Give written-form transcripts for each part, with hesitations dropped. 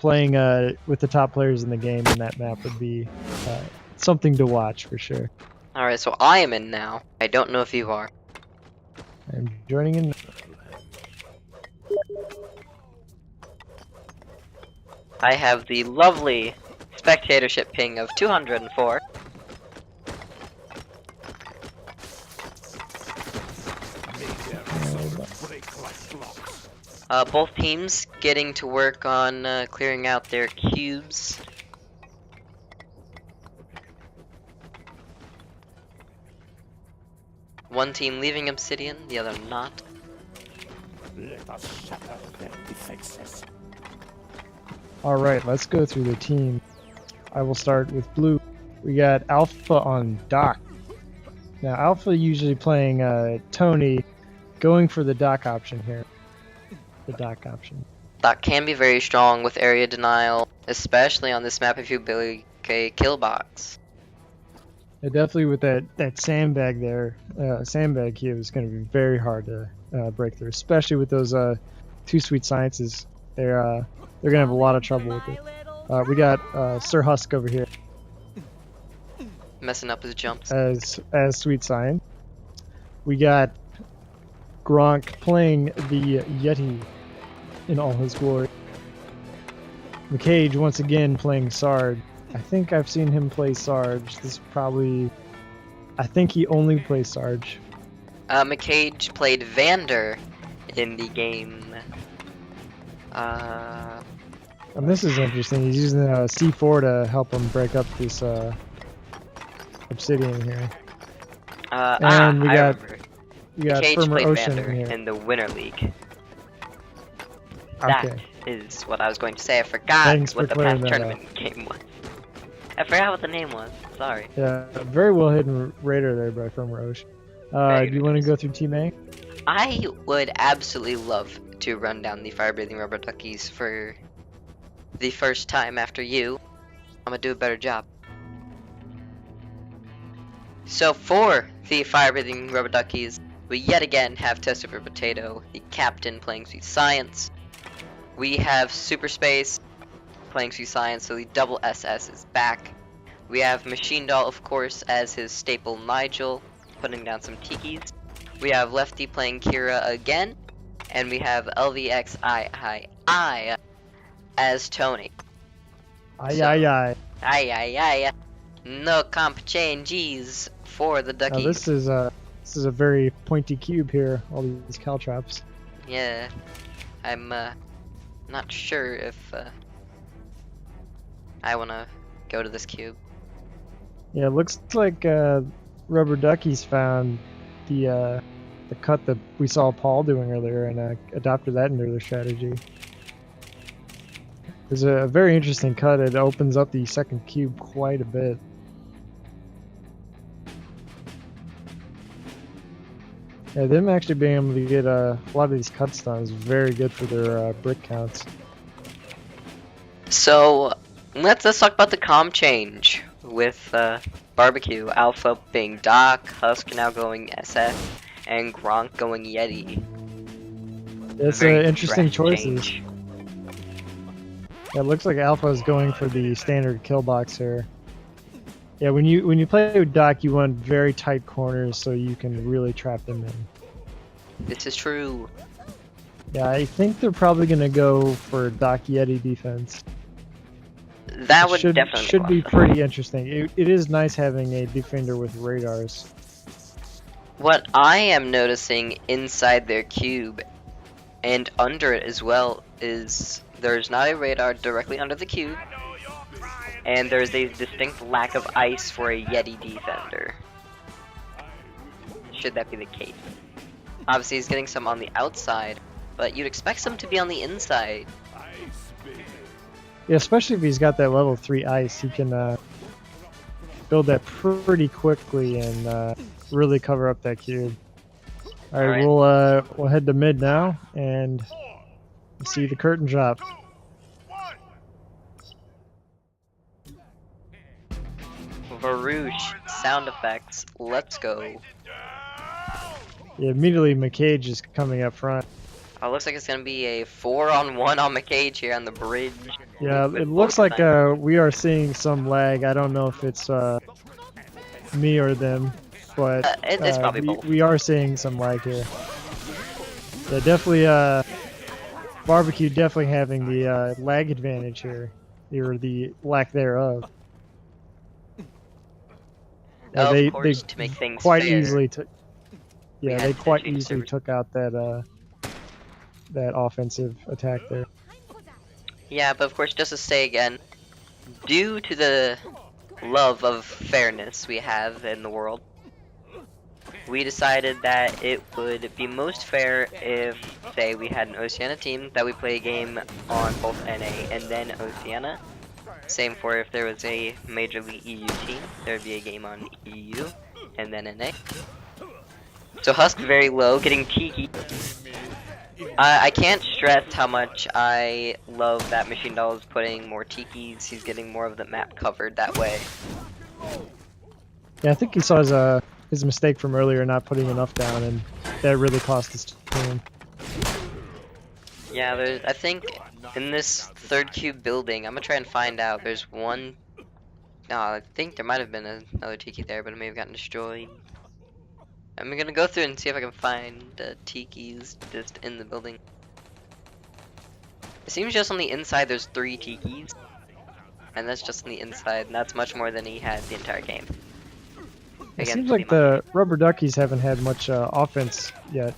playing with the top players in the game in that map would be something to watch for sure. Alright, so I am in now. I don't know if you are. I'm joining in. I have the lovely spectatorship ping of 204. Both teams getting to work on clearing out their cubes. One team leaving obsidian, the other not. Let us shatter their defenses. Alright, let's go through the team. I will start with blue. We got Alpha on Doc. Now Alpha usually playing Tony, going for the Doc option here. The Doc option. That can be very strong with area denial, especially on this map if you build a kill box. Yeah, definitely with that sandbag there, sandbag cube is going to be very hard to break through, especially with those two sweet sciences. They're gonna have a lot of trouble with it. We got Sir Husk over here Messing up his jumps. as sweet science. We got Gronk playing the Yeti in all his glory. McCage once again playing Sarge. I think I've seen him play Sarge. This is probably... I think he only plays Sarge. McCage played Vander in the game. And this is interesting. He's using C4 to help him break up this obsidian here. And we got McCage Firmer played Ocean Vander in here. in the Winter League. Okay. That is what I was going to say. I forgot Thanks what for the past clearing that tournament game was. I forgot what the name was. Sorry. Yeah, very well hidden raider there by Firmer Ocean. Do you want to go through Team A? I would absolutely love to run down the fire-breathing rubber duckies for the first time after you. I'm gonna do a better job. So for the fire-breathing rubber duckies, we yet again have Toast Over Potato, the captain playing Sweet Science. We have Super Space playing Sweet Science, so the double SS is back. We have Machine Doll, of course, as his staple Nigel, putting down some tikis. We have Lefty playing Kira again, and we have LVXII as Tony. Aye. No comp changes for the Now duckies. this is a very pointy cube here. All these caltrops. Yeah, I'm not sure if I wanna go to this cube. Yeah, it looks like Rubber Duckies found the cut that we saw Paul doing earlier and adopted that into their strategy. It's a very interesting cut. It opens up the second cube quite a bit. Yeah, them actually being able to get a lot of these cuts done is very good for their brick counts. So let's talk about the comp change with Barbecue. Alpha being Doc, Husk now going SF, and Gronk going Yeti. It's Very interesting drastic choices. change. Yeah, it looks like Alpha is going for the standard kill box here. Yeah, when you play with Doc, you want very tight corners so you can really trap them in. This is true. Yeah, I think they're probably gonna go for Doc Yeti defense. That would should definitely be cost them. pretty interesting. It is nice having a defender with radars. What I am noticing inside their cube and under it as well is there's not a radar directly under the cube, and there's a distinct lack of ice for a Yeti defender. Should that be the case? Obviously he's getting some on the outside, but you'd expect some to be on the inside. Yeah, especially if he's got that level 3 ice, he can build that pretty quickly and really cover up that cube. All right, we'll head to mid now and see the curtain drop. Varouche sound effects. Let's go. Yeah, immediately McCage is coming up front. Oh, looks like it's gonna be a 4-on-1 on McCage here on the bridge. Yeah, with it looks both like sides. we are seeing some lag. I don't know if it's me or them, but It's probably both. we are seeing some lag here. Yeah, definitely. Barbecue definitely having the lag advantage here, or the lack thereof. Of They course, to make things quite fair, easily took. we Yeah, had they to quite change easily servers. took out that offensive attack there. Yeah, but of course, just to say again, due to the love of fairness we have in the world, we decided that it would be most fair if, say, we had an Oceania team that we play a game on both NA and then Oceania. Same for if there was a Major League EU team, there would be a game on EU and then NA. So Husk very low, getting Tiki. I can't stress how much I love that Machine Doll is putting more Tikis. He's getting more of the map covered that way. Yeah, I think he saw his mistake from earlier, not putting enough down, and that really cost his team. Yeah, I think in this third cube building, I'm gonna try and find out. There's one. No, I think there might have been another Tiki there, but it may have gotten destroyed. I'm gonna go through and see if I can find Tikis just in the building. It seems just on the inside there's 3 Tikis. And that's just on the inside, and that's much more than he had the entire game. It Against seems like the Rubber Duckies haven't had much offense yet.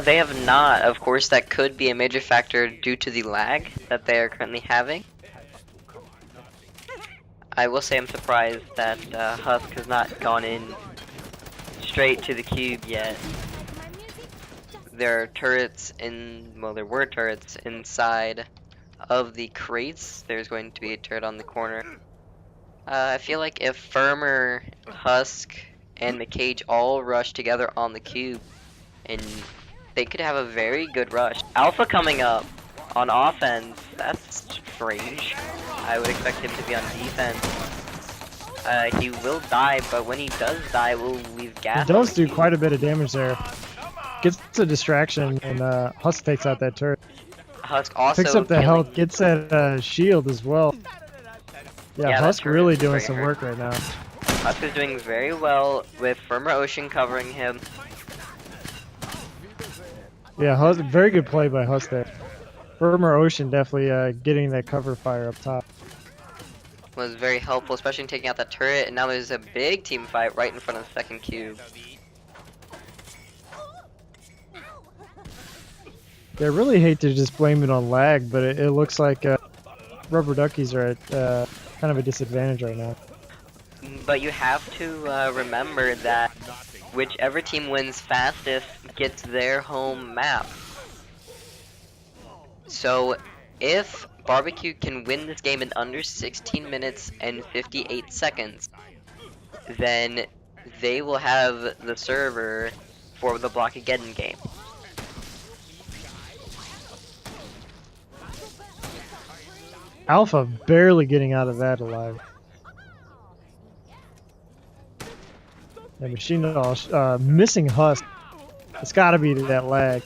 They have not. Of course, that could be a major factor due to the lag that they are currently having. I will say I'm surprised that Husk has not gone in straight to the cube yet. There are turrets well, there were turrets inside of the crates. There's going to be a turret on the corner. I feel like if Firmer, Husk, and McCage all rush together on the cube, and they could have a very good rush. Alpha coming up on offense, that's strange. I would expect him to be on defense. He will die, but when he does die, we'll leave gas. He does do quite a bit of damage there. Gets a distraction, and Husk takes out that turret. Husk also Picks up the health, gets that shield as well. Yeah, Husk really doing some work right now. Husk is doing very well with Firmer Ocean covering him. Yeah, Husk, very good play by Husk there. Firmer Ocean definitely getting that cover fire up top. Was very helpful, especially in taking out that turret, and now there's a big team fight right in front of the second cube. Yeah, I really hate to just blame it on lag, but it looks like Rubber Duckies are at kind of a disadvantage right now. But you have to remember that whichever team wins fastest gets their home map. So if Barbecue can win this game in under 16 minutes and 58 seconds, then they will have the server for the Blockageddon game. Alpha barely getting out of that alive. And Machine Doll missing Husk. It's got to be that lag.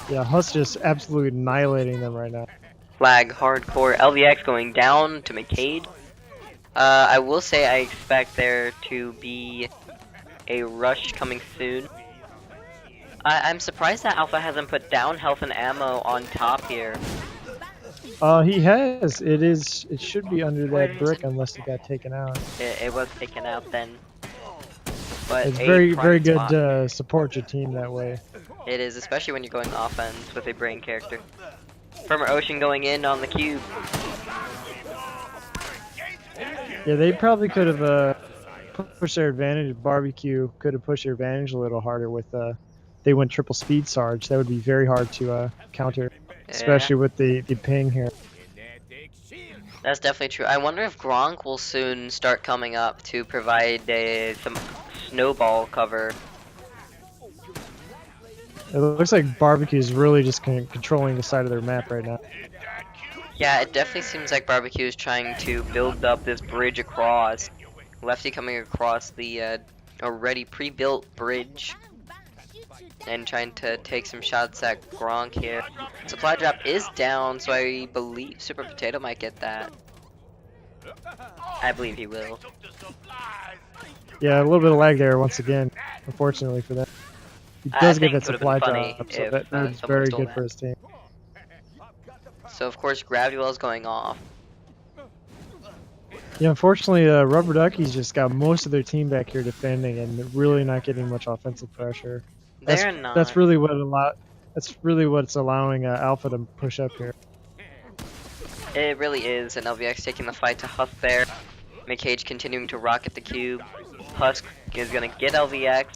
Yeah, Husk just absolutely annihilating them right now. Lag hardcore. LVX going down to McCade. I will say I expect there to be a rush coming soon. I'm surprised that Alpha hasn't put down health and ammo on top here. He has. It should be under that brick unless it got taken out. It was taken out then. But it's very good spot. to support your team that way. It is, especially when you're going offense with a brain character. Firmer Ocean going in on the cube. Yeah, they probably could have pushed their advantage. Barbecue could have pushed their advantage a little harder with they went triple speed Sarge. That would be very hard to counter, especially with the ping here. That's definitely true. I wonder if Gronk will soon start coming up to provide some snowball cover. It looks like Barbecue is really just controlling the side of their map right now. Yeah, it definitely seems like Barbecue is trying to build up this bridge across. Lefty coming across the already pre-built bridge. and trying to take some shots at Gronk here. Supply drop is down, so I believe Super Potato might get that. I believe he will. Yeah, a little bit of lag there once again, unfortunately for them. He I does get think that it would've supply been funny drop, so if, that was someone very stole good that. for his team. So of course Gravity Well is going off. Yeah, unfortunately, Rubber Duckies just got most of their team back here defending and really not getting much offensive pressure. They're not. That's really what's allowing Alpha to push up here. It really is, and LVX taking the fight to Husk there. McCage continuing to rocket the cube. Husk is gonna get LVX.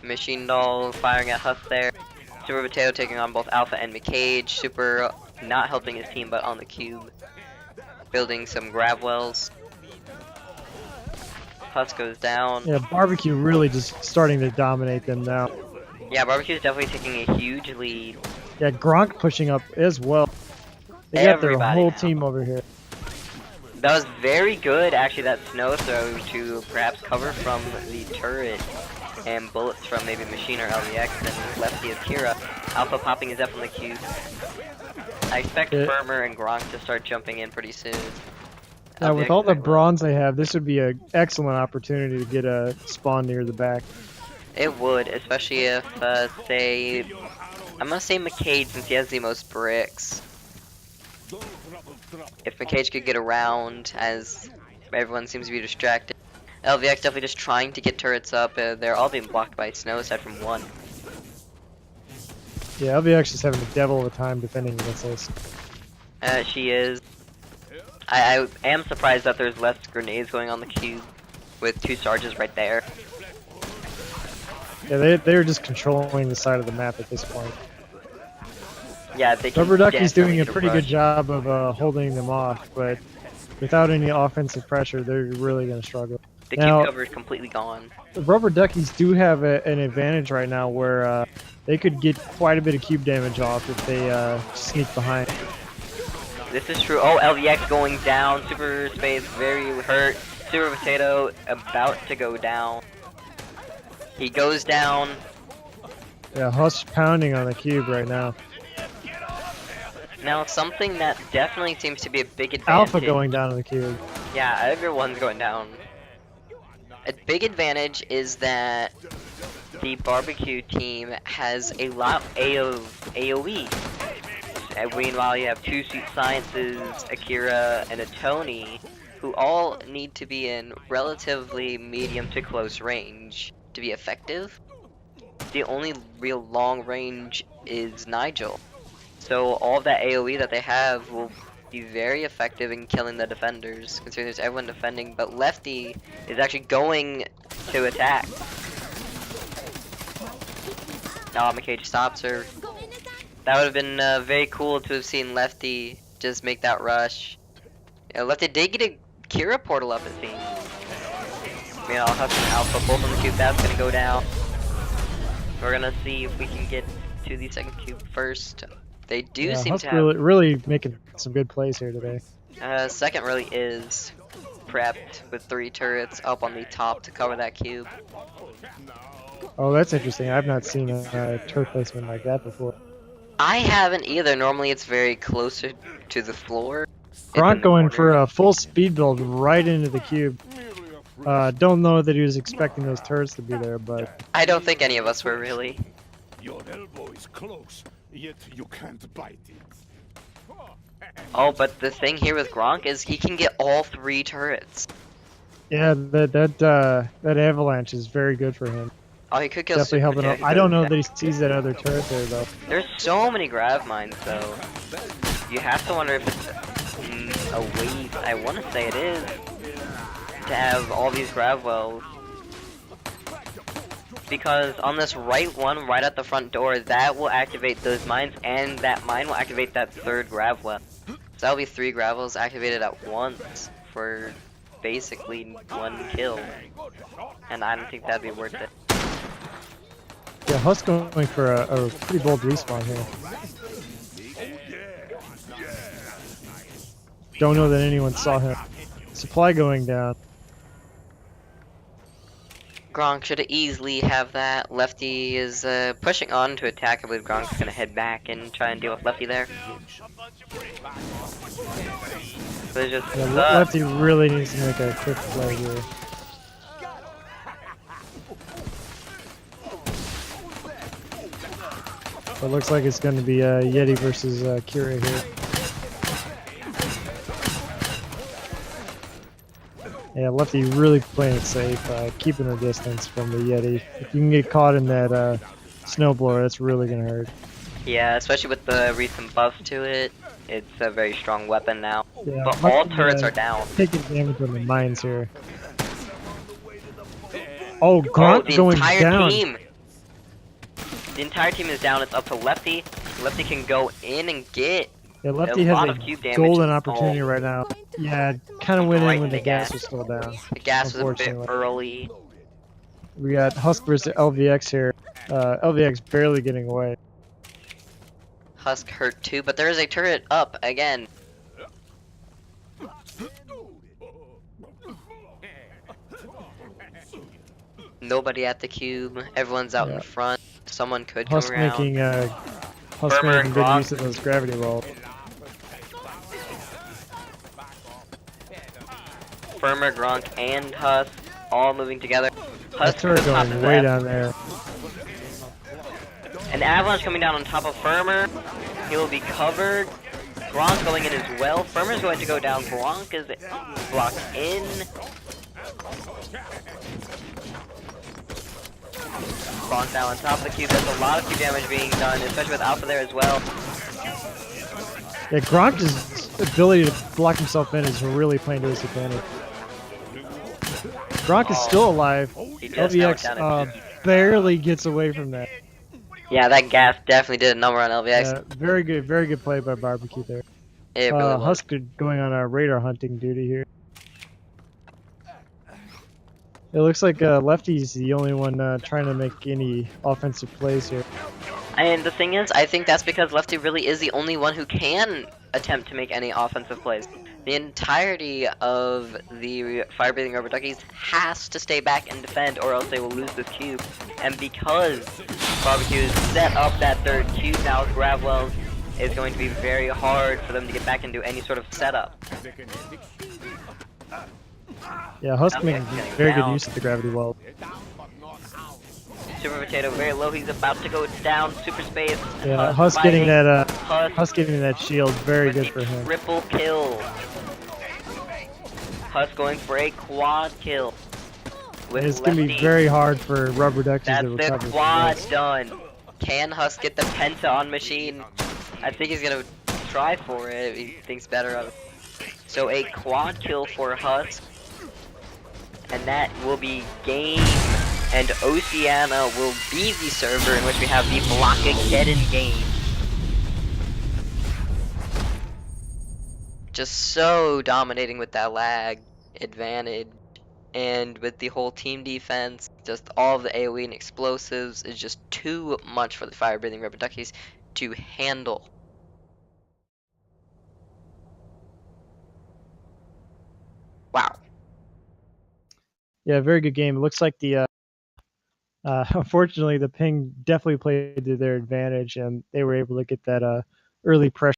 Machine Doll firing at Husk there. Super Potato taking on both Alpha and McCage. Super not helping his team, but on the cube. Building some grab wells. Husk goes down. Yeah, Barbecue really just starting to dominate them now. Yeah, Barbecue is definitely taking a huge lead. Yeah, Gronk pushing up as well. They got their Everybody whole now. team over here. That was very good, actually, that snow throw to perhaps cover from the turret and bullets from maybe Machine or LVX and Lefty Akira. Alpha popping his F on the cube. I expect Firmer and Gronk to start jumping in pretty soon. Yeah, with LVX all the back bronze they have, this would be an excellent opportunity to get a spawn near the back. It would, especially if, say, I'm gonna say McCage since he has the most bricks. If McCage could get around, as everyone seems to be distracted. LVX definitely just trying to get turrets up. They're all being blocked by snow aside from one. Yeah, LVX is having a devil of a time defending against this. She is. I am surprised that there's less grenades going on the cube with 2 charges right there. Yeah, they're just controlling the side of the map at this point. Yeah, they can Rubber Ducky's doing a definitely pretty get good job of holding them off, but without any offensive pressure, they're really going to struggle. The Now, cube cover is completely gone. the Rubber Duckies do have an advantage right now where they could get quite a bit of cube damage off if they sneak behind. This is true. Oh, LVX going down. Super Space very hurt. Super Potato about to go down. He goes down. Yeah, Husk pounding on the cube right now. Now, something that definitely seems to be a big advantage. Alpha going down on the cube. Yeah, everyone's going down. A big advantage is that the barbecue team has a lot of AoE. And meanwhile, you have 2 Sweet Sciences, Akira, and a Tony, who all need to be in relatively medium to close range to be effective. The only real long range is Nigel. So all of that AoE that they have will be very effective in killing the defenders, considering there's everyone defending, but Lefty is actually going to attack. Oh, McCage stops her. That would have been very cool to have seen Lefty just make that rush. Yeah, Lefty did get a Kira portal up, it seems. Meanwhile, Husk and Alpha both on the cube, that's gonna go down. We're gonna see if we can get to the second cube first. They do seem Husk to have... really making some good plays here today. Second really is prepped with 3 turrets up on the top to cover that cube. Oh, that's interesting. I've not seen a turret placement like that before. I haven't either. Normally it's very closer to the floor. Gronk going for a full speed build right into the cube. Don't know that he was expecting those turrets to be there, but... I don't think any of us were really. Your elbow is close, yet you can't bite it. Oh, but the thing here with Gronk is he can get all 3 turrets. Yeah, that avalanche is very good for him. Oh, he could kill Definitely Super helping Potato. out. I don't know that he sees that other turret there, though. There's so many grav mines, though. You have to wonder if it's a waste. I want to say it is. To have all these grav wells. Because on this right one, right at the front door, that will activate those mines, and that mine will activate that 3rd grav well. So that'll be 3 grav wells activated at once for basically 1 kill. And I don't think that'd be worth it. Yeah, Husk going for a pretty bold respawn here. Don't know that anyone saw him. Supply going down. Gronk should easily have that. Lefty is pushing on to attack. I believe Gronk's gonna head back and try and deal with Lefty there. So it's just Yeah, Lefty really needs to make a quick play here. It looks like it's going to be Yeti versus Kira here. Yeah, Lefty really playing it safe, keeping her distance from the Yeti. If you can get caught in that snowblower, that's really going to hurt. Yeah, especially with the recent buff to it. It's a very strong weapon now. Yeah, but all turrets are down. Taking damage on the mines here. Oh, Gronk the going entire down. Team. The entire team is down. It's up to Lefty. Lefty can go in and get Lefty a has lot a of cube damage. golden opportunity right now. Yeah, kind of went Right in when in the the gas gas. was still down. The gas was a bit Unfortunately. early. We got Husk versus LVX here. LVX barely getting away. Husk hurt too, but there is a turret up again. Nobody at the cube. Everyone's out in front. Someone could Husk come around. making Firmer, good Gronk. use of those gravity walls. Firmer, Gronk, and Husk all moving together. That Husk turret to the top going of way that. down there. An avalanche coming down on top of Firmer. He will be covered. Gronk going in as well. Firmer's going to go down. Gronk is blocked in. Gronk now on top of the cube. There's a lot of cube damage being done, especially with Alpha there as well. Yeah, Gronk's ability to block himself in is really playing to his advantage. Gronk is still alive. He just knocked down a LVX barely gets away from that. Yeah, that gas definitely did a number on LVX. Yeah, very good play by Barbecue there. It really was. Husk going on a radar hunting duty here. It looks like Lefty's the only one trying to make any offensive plays here. And the thing is, I think that's because Lefty really is the only one who can attempt to make any offensive plays. The entirety of the fire-breathing rubber duckies has to stay back and defend, or else they will lose this cube. And because Barbecue has set up that third cube now with grab wells, it's going to be very hard for them to get back and do any sort of setup. Yeah, Husk making very good use of the gravity well. Super Potato very low. He's about to go down. Super Space. Yeah, Husk getting that Husk getting that shield, very good for him. Triple kill. Husk going for a quad kill. With It's gonna be Lefty. very hard for Rubber Duckies That's to recover. the from quad this. done. Can Husk get the Penta on machine? I think he's gonna try for it. He thinks better of it. So a quad kill for Husk. And that will be game. And Oceania will be the server in which we have the Blockageddon game. Just so dominating with that lag advantage. And with the whole team defense, just all of the AoE and explosives is just too much for the fire-breathing rubber duckies to handle. Wow. Yeah, very good game. It looks like the unfortunately the ping definitely played to their advantage, and they were able to get that early pressure